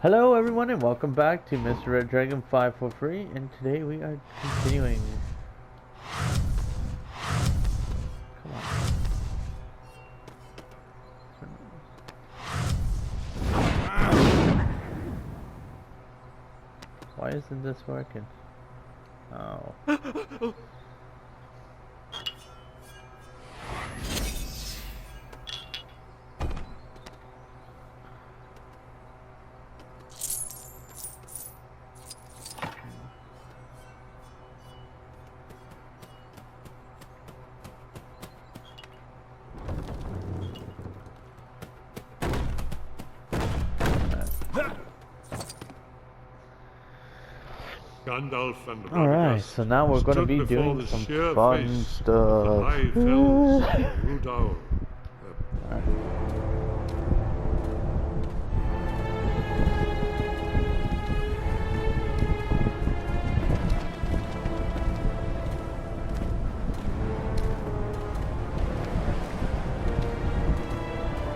Hello everyone and welcome back to Mr. Red Dragon 543, and today we are continuing. Come on. Why isn't this working? Oh. Alright, so now we're going to be doing some fun stuff.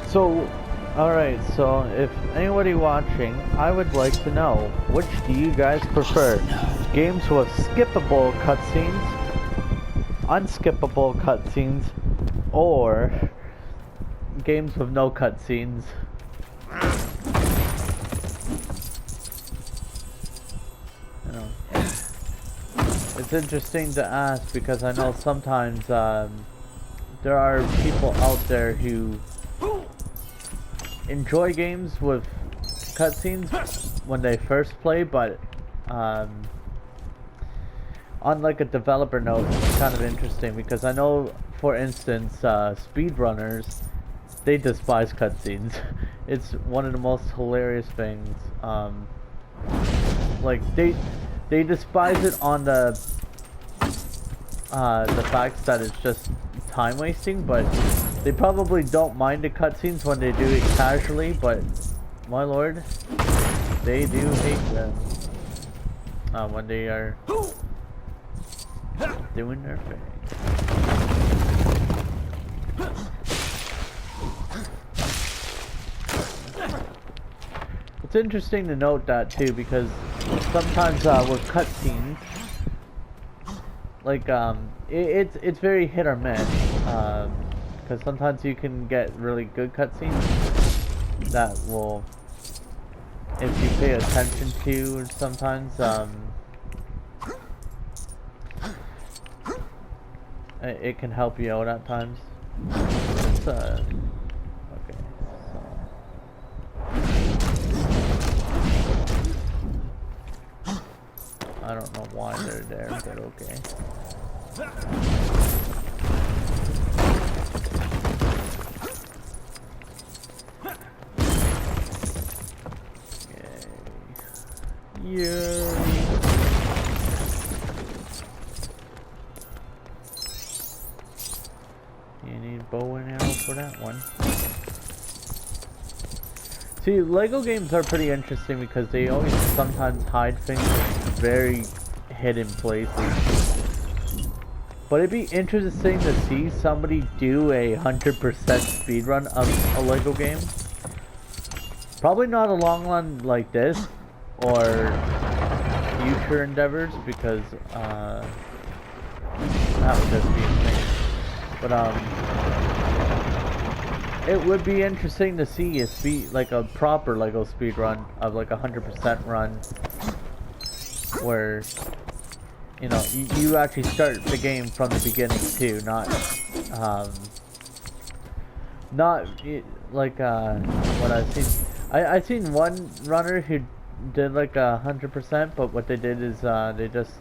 So, alright, so if anybody watching, I would like to know, which do you guys prefer? Games with skippable cutscenes, unskippable cutscenes, or games with no cutscenes? You know, it's interesting to ask because I know sometimes there are people out there who enjoy games with cutscenes when they first play, but on like a developer note, it's kind of interesting because I know, for instance, speedrunners, they despise cutscenes. It's one of the most hilarious things. Like they despise it on the fact that it's just time wasting, but they probably don't mind the cutscenes when they do it casually, but my lord, they do hate them when they are doing their thing. It's interesting to note that too, because sometimes with cutscenes, like it's very hit or miss. Because sometimes you can get really good cutscenes that will, if you pay attention to, sometimes it can help you out at times. It's, okay, so I don't know why they're there, but okay. Yeah. You need bow and arrow for that one. See, Lego games are pretty interesting because they always sometimes hide things in very hidden places. But it'd be interesting to see somebody do a 100% speedrun of a Lego game. Probably not a long one like this, or future endeavors, because that would just be insane. But it would be interesting to see a a proper Lego speed run of like 100% run, where you know you actually start the game from the beginning too, not like what I've seen. I've seen one runner who did like 100%, but what they did is they just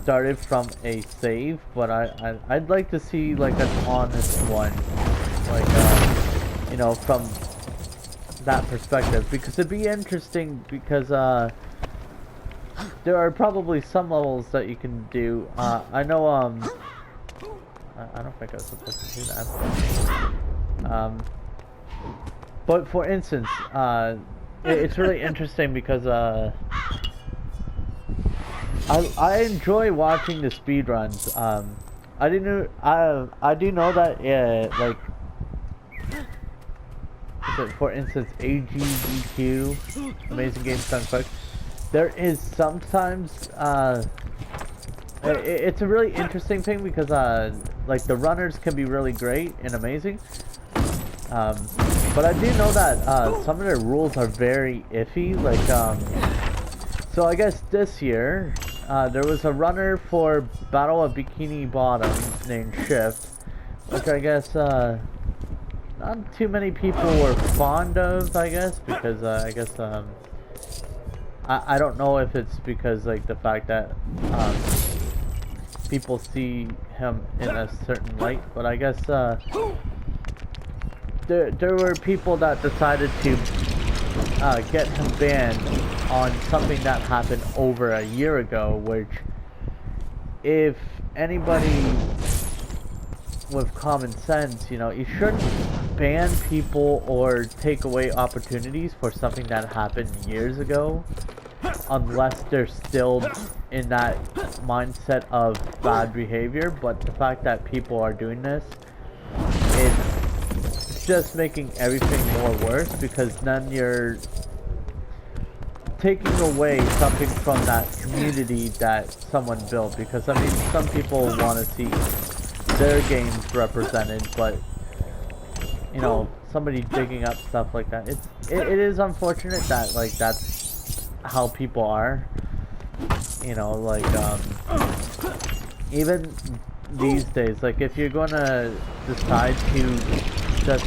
started from a save. But I'd like to see like an honest one, like you know, from that perspective, because it'd be interesting, because there are probably some levels that you can do. I know I don't think I was supposed to do that. But for instance, it's really interesting because I enjoy watching the speedruns. I do know that like so for instance, AGDQ, Amazing Games Done Quick, there is sometimes, it's a really interesting thing because, like, the runners can be really great and amazing. But I do know that, some of their rules are very iffy, like, so I guess this year, there was a runner for Battle of Bikini Bottom named Shift, which I guess, not too many people were fond of, I guess, because, I guess, I don't know if it's because, like, the fact that, people see him in a certain light, but I guess, there were people that decided to, get him banned on something that happened over a year ago, which, if anybody with common sense, you know, you shouldn't ban people or take away opportunities for something that happened years ago unless they're still in that mindset of bad behavior. But the fact that people are doing this, it's just making everything more worse, because then you're taking away something from that community that someone built. Because I mean, some people want to see their games represented, but you know, somebody digging up stuff like that, it is unfortunate that, like, that's how people are, you know, like, even these days, like, if you're gonna decide to just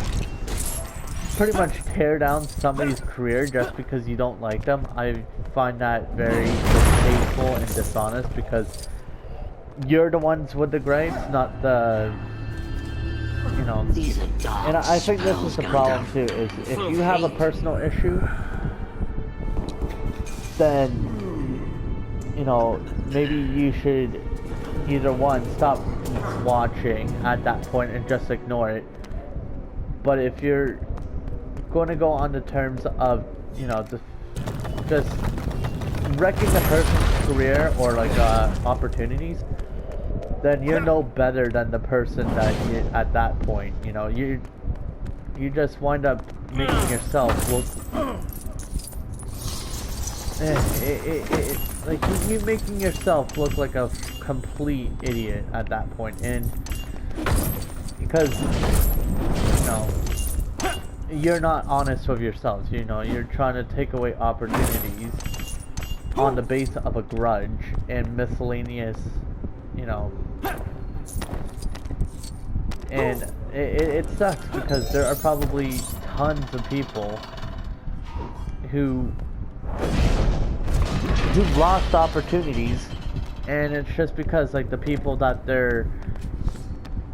pretty much tear down somebody's career just because you don't like them, I find that very distasteful and dishonest, because you're the ones with the gripes, not the, you know. And I think this is the problem too, is if you have a personal issue, then, you know, maybe you should either, one, stop watching at that point and just ignore it. But if you're going to go on the terms of, you know, just wrecking a person's career or, like, opportunities, then you're no better than the person that you, at that point, you know, you just wind up making yourself look, like, you making yourself look like a complete idiot at that point. And because, you know, you're not honest with yourselves, you know, you're trying to take away opportunities on the basis of a grudge and miscellaneous, you know. And it sucks, because there are probably tons of people who lost opportunities, and it's just because, like, the people that they're,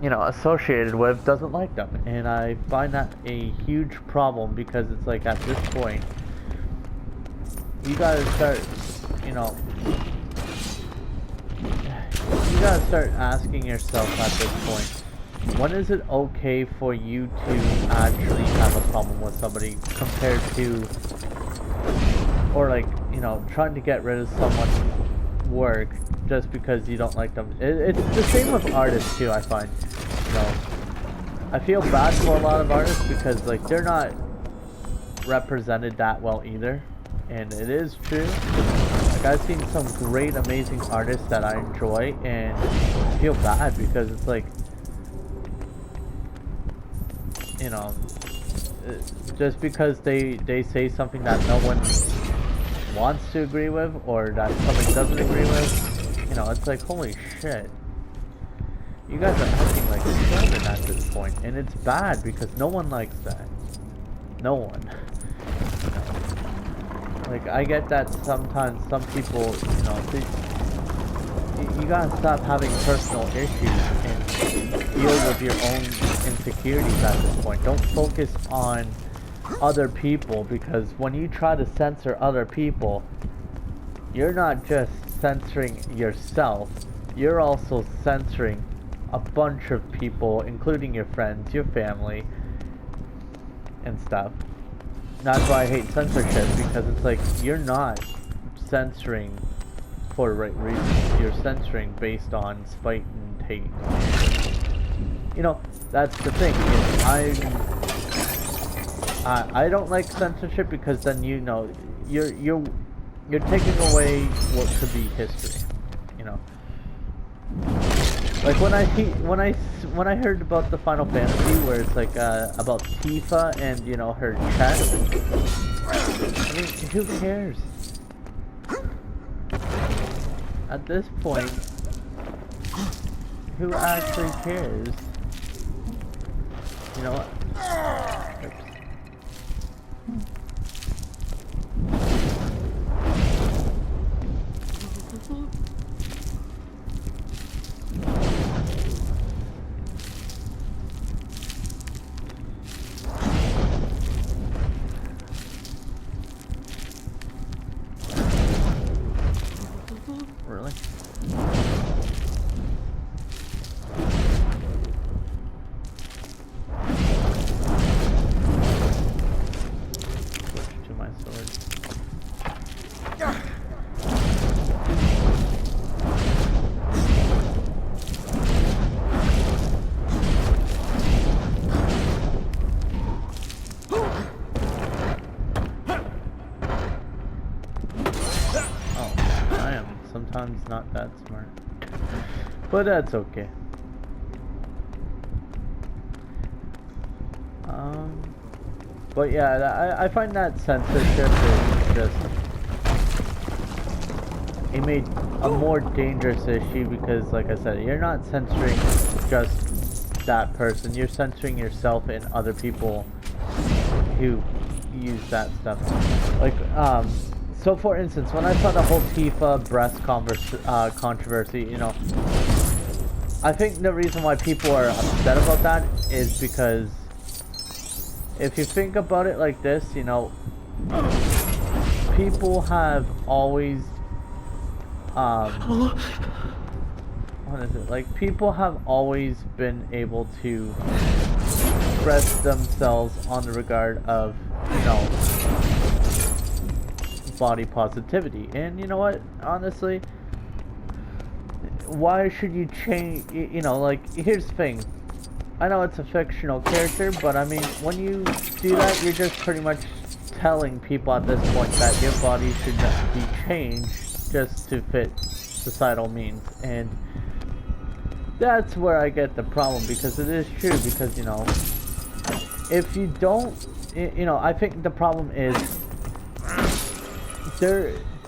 you know, associated with doesn't like them. And I find that a huge problem, because it's like, at this point, you gotta start, you know, you gotta start asking yourself at this point, when is it okay for you to actually have a problem with somebody, compared to, or, like, you know, trying to get rid of someone's work just because you don't like them. It's the same with artists too, I find. You know, I feel bad for a lot of artists, because, like, they're not represented that well either. And it is true. Like, I've seen some great, amazing artists that I enjoy, and I feel bad because it's like, you know, just because they say something that no one wants to agree with, or that somebody doesn't agree with, you know, it's like, holy shit. You guys are acting like children at this point, and it's bad, because no one likes that. No one. You know? Like, I get that sometimes some people, you know, you gotta stop having personal issues and deal with your own insecurities at this point. Don't focus on other people, because when you try to censor other people, you're not just censoring yourself, you're also censoring a bunch of people, including your friends, your family, and stuff. That's why I hate censorship, because it's like, you're not censoring for the right reasons. You're censoring based on spite and hate. You know, that's the thing. I don't like censorship because then you're taking away what could be history, you know. Like when I heard about the Final Fantasy where it's like about Tifa and her chest. I mean, who cares? At this point, who actually cares? You know what? Oops. Really? Switch to my sword. Oh, I am sometimes not that smart. But that's okay. But yeah, I find that censorship is just a more dangerous issue because, like I said, you're not censoring just that person. You're censoring yourself and other people who use that stuff. Like, so for instance, when I saw the whole Tifa breast controversy, I think the reason why people are upset about that is because if you think about it like this, people have always, what is it? Like, people have always been able to express themselves on the regard of, body positivity. And you know what? Honestly, why should you change? Like, here's the thing. I know it's a fictional character, but I mean, when you do that, you're just pretty much telling people at this point that your body should not be changed just to fit societal means. And that's where I get the problem, because it is true, because, if you don't, I think the problem is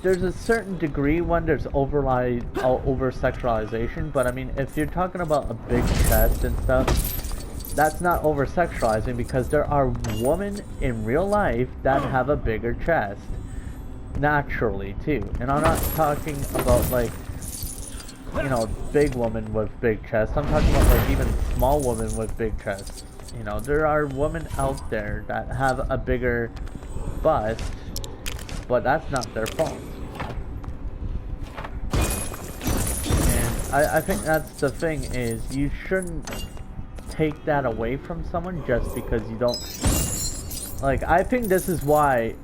there's a certain degree when there's over-sexualization, but I mean, if you're talking about a big chest and stuff, that's not over-sexualizing, because there are women in real life that have a bigger chest. Naturally, too. And I'm not talking about, like, big women with big chests. I'm talking about, like, even small women with big chests. There are women out there that have a bigger bust, but that's not their fault. And I think that's the thing, is you shouldn't take that away from someone just because you don't... Like, I think this is why,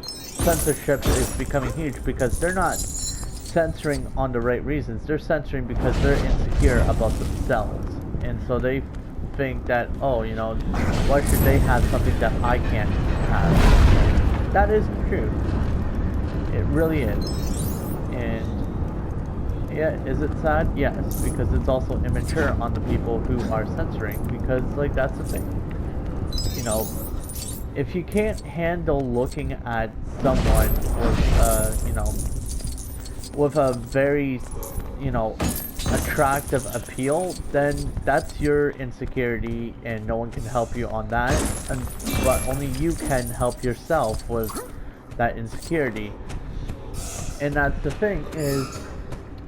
censorship is becoming huge, because they're not censoring on the right reasons. They're censoring because they're insecure about themselves. And so they think that, oh, why should they have something that I can't have? That is true. It really is. And yeah, is it sad? Yes, because it's also immature on the people who are censoring, because, like, that's the thing. If you can't handle looking at someone with a very, attractive appeal, then that's your insecurity, and no one can help you on that, but only you can help yourself with that insecurity. And that's the thing, is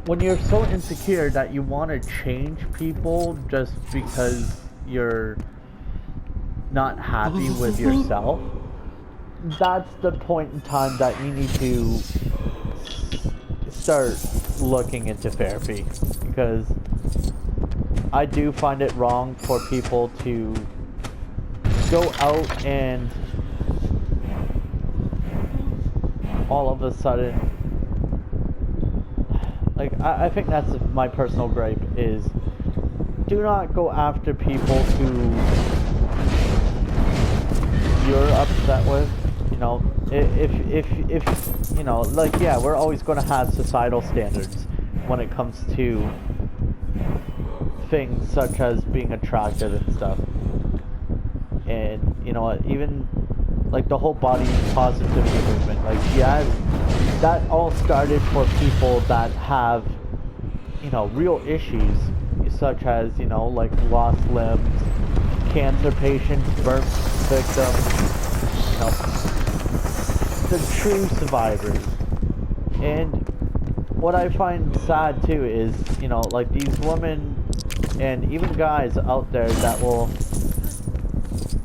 when you're so insecure that you want to change people just because you're not happy with yourself, that's the point in time that you need to start looking into therapy. Because I do find it wrong for people to go out and all of a sudden, like, I think that's my personal gripe, is do not go after people who you're upset with, you know, if you know, like, yeah, we're always going to have societal standards when it comes to things such as being attractive and stuff. And, you know, even like the whole body positivity movement, like, yeah, that all started for people that have, you know, real issues such as, you know, like lost limbs, cancer patients, burn victims, you know, the true survivors. And what I find sad too is, you know, like these women and even guys out there that will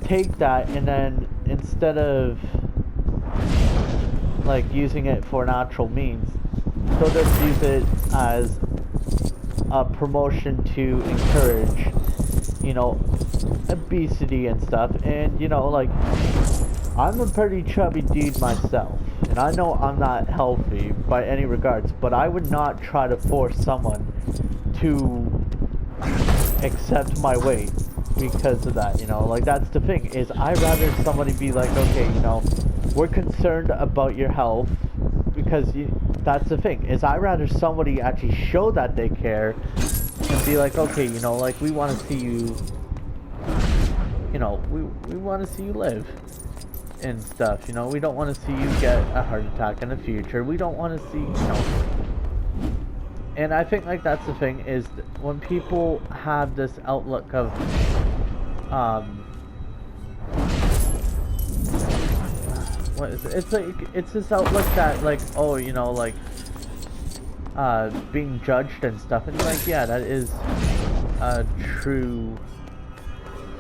take that and then instead of like using it for natural means, they'll just use it as a promotion to encourage, you know, obesity and stuff. And, you know, like, I'm a pretty chubby dude myself, and I know I'm not healthy by any regards, but I would not try to force someone to accept my weight because of that, you know. Like, that's the thing, is I'd rather somebody be like, okay, you know, we're concerned about your health, because that's the thing, is I'd rather somebody actually show that they care and be like, okay, you know, like, we want to see you, you know, we want to see you live and stuff, you know. We don't want to see you get a heart attack in the future. We don't want to see, you know. And I think, like, that's the thing, is when people have this outlook of, what is it? It's like, it's this outlook that, like, oh, you know, like, being judged and stuff, and like, yeah, that is a true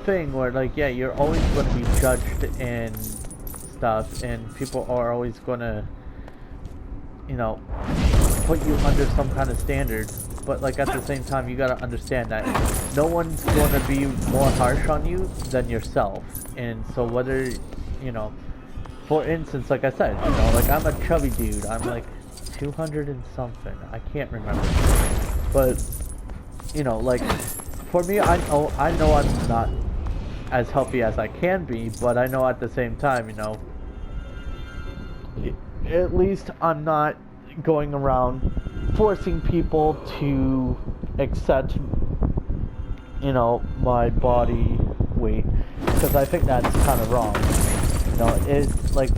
thing where, like, yeah, you're always going to be judged and stuff, and people are always going to, you know, put you under some kind of standard. But, like, at the same time, you gotta understand that no one's going to be more harsh on you than yourself. And so whether, you know, for instance, like I said, you know, like, I'm a chubby dude. I'm like 200 and something. I can't remember. But, you know, like, for me, I know I'm not as healthy as I can be, but I know at the same time, you know, at least I'm not going around forcing people to accept, you know, my body weight, because I think that's kind of wrong. You know, it's like,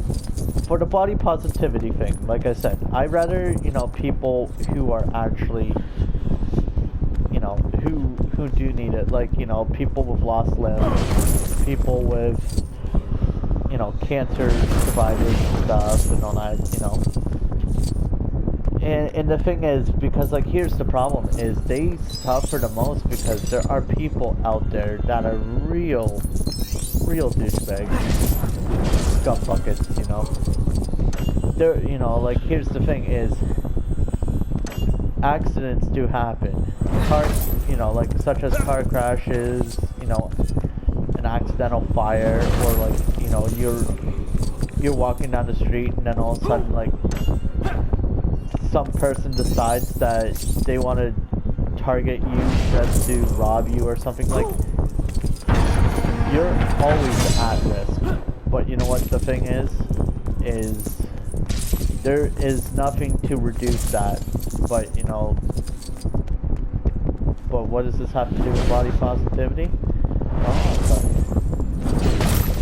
for the body positivity thing, like I said, I'd rather, you know, people who are actually, you know, who do need it, like, you know, people with lost limbs, people with, you know, cancer survivors and stuff and all that, you know. And the thing is, because, like, here's the problem, is they suffer the most because there are people out there that are real douchebags, scum buckets, you know. They're, you know, like, here's the thing is, accidents do happen. You know, like, such as car crashes, you know, an accidental fire, or, like, you know, you're walking down the street and then all of a sudden, like, some person decides that they want to target you just to rob you or something. Like, you're always at risk. But you know what the thing is there is nothing to reduce that. But, you know, but what does this have to do with body positivity? Oh,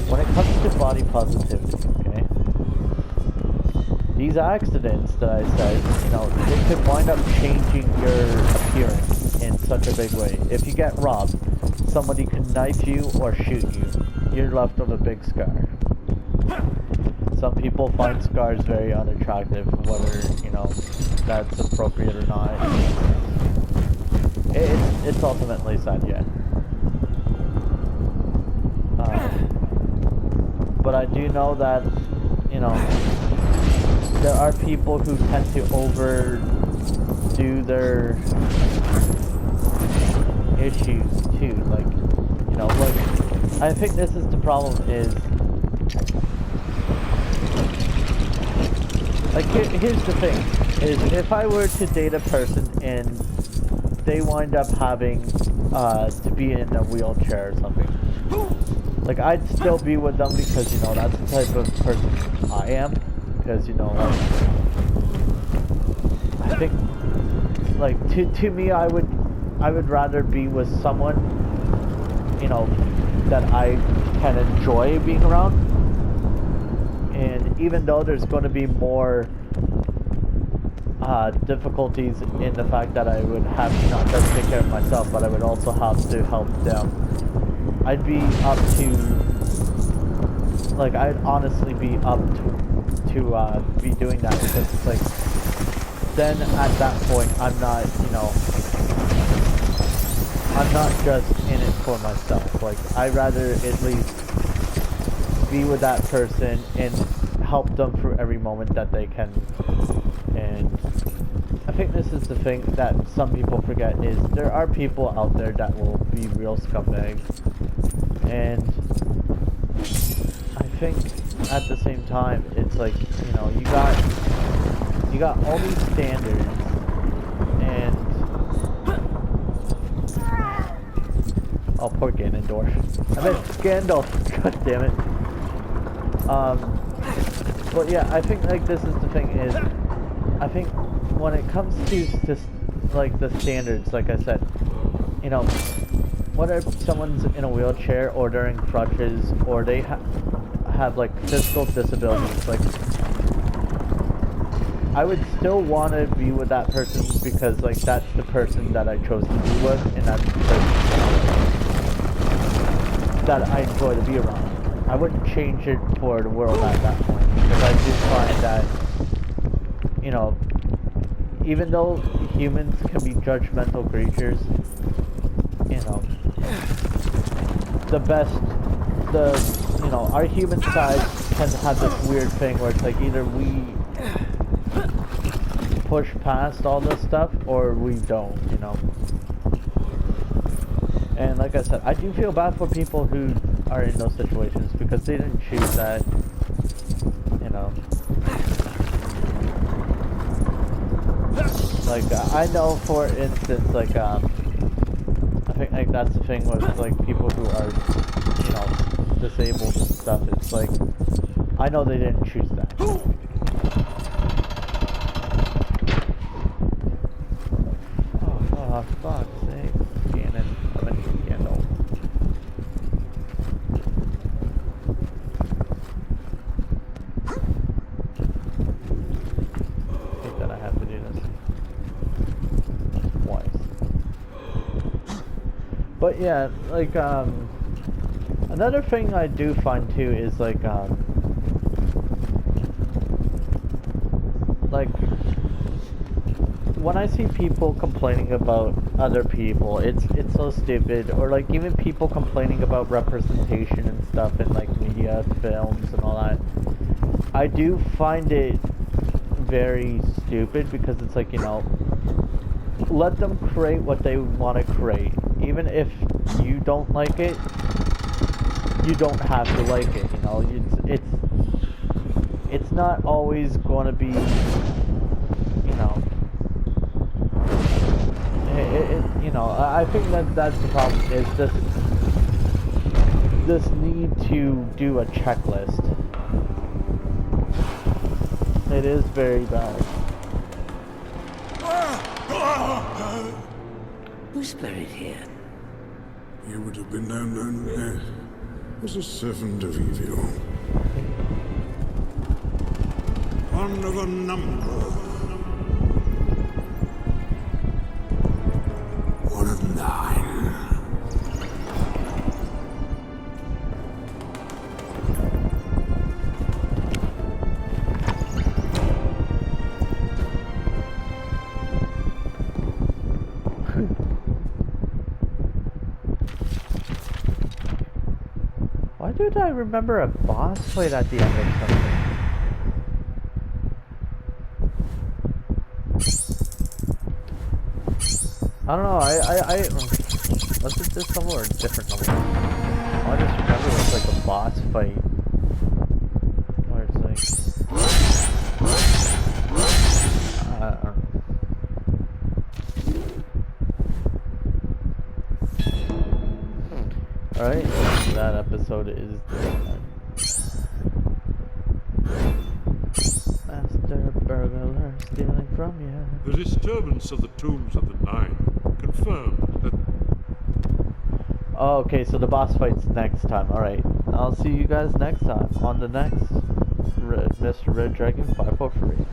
when it comes to body positivity, okay, these accidents that I said, you know, they could wind up changing your appearance in such a big way. If you get robbed, somebody could knife you or shoot you. You're left with a big scar. Some people find scars very unattractive, whether, you know, that's appropriate or not. It's ultimately sad, yeah. But I do know that, you know, there are people who tend to overdo their issues too. Like, you know, like, I think this is the problem is, like, here's the thing, is if I were to date a person and they wind up having to be in a wheelchair or something, like, I'd still be with them because, you know, that's the type of person I am. Because, you know, like, I think, like, to me, I would rather be with someone, you know, that I can enjoy being around. And even though there's going to be more difficulties in the fact that I would have to not just take care of myself, but I would also have to help them, I'd be up to, like, I'd honestly be up to be doing that, because it's like, then at that point, I'm not, you know, I'm not just in it for myself. Like, I'd rather at least be with that person and help them through every moment that they can. And I think this is the thing that some people forget, is there are people out there that will be real scumbags. And I think at the same time, it's like, you know, you got all these standards, and oh, poor Ganondorf. I meant Gandalf. God damn it. But yeah, I think, like, this is the thing, is I think when it comes to like the standards, like I said, you know, whether someone's in a wheelchair or they're in crutches or they have like physical disabilities, like, I would still want to be with that person because, like, that's the person that I chose to be with, and that's the person that I enjoy to be around. I wouldn't change it for the world at that point, because I do find that, you know, even though humans can be judgmental creatures, you know, you know, our human side can have this weird thing where it's like either we push past all this stuff or we don't, you know. And like I said, I do feel bad for people who are in those situations because they didn't choose that, you know. Like, I know, for instance, like, I think, like, that's the thing with, like, people who are, you know, disabled and stuff. It's like, I know they didn't choose that. Oh, fuck's sake. Ganon. I mean, Gandalf. I think that I have to do this twice. But yeah, like, another thing I do find too is like when I see people complaining about other people, it's so stupid. Or like even people complaining about representation and stuff in like media, films, and all that. I do find it very stupid because it's like, you know, let them create what they want to create. Even if you don't like it, you don't have to like it, you know. It's not always going to be, you know, you know, I think that's the problem, is this need to do a checklist. It is very bad. Who's buried here? You would have been known as a servant of evil. One of a number. One of 9. Why did I remember a boss fight at the end of something? I don't know, was it this level or a different level? I just remember it was like a boss fight. Where it's like... I don't know. Alright, that episode is done. Master burglar stealing from you. The disturbance of the tombs of the Nine confirmed that Oh, okay, so the boss fight's next time. Alright, I'll see you guys next time on the next Mr. Red Dragon 543.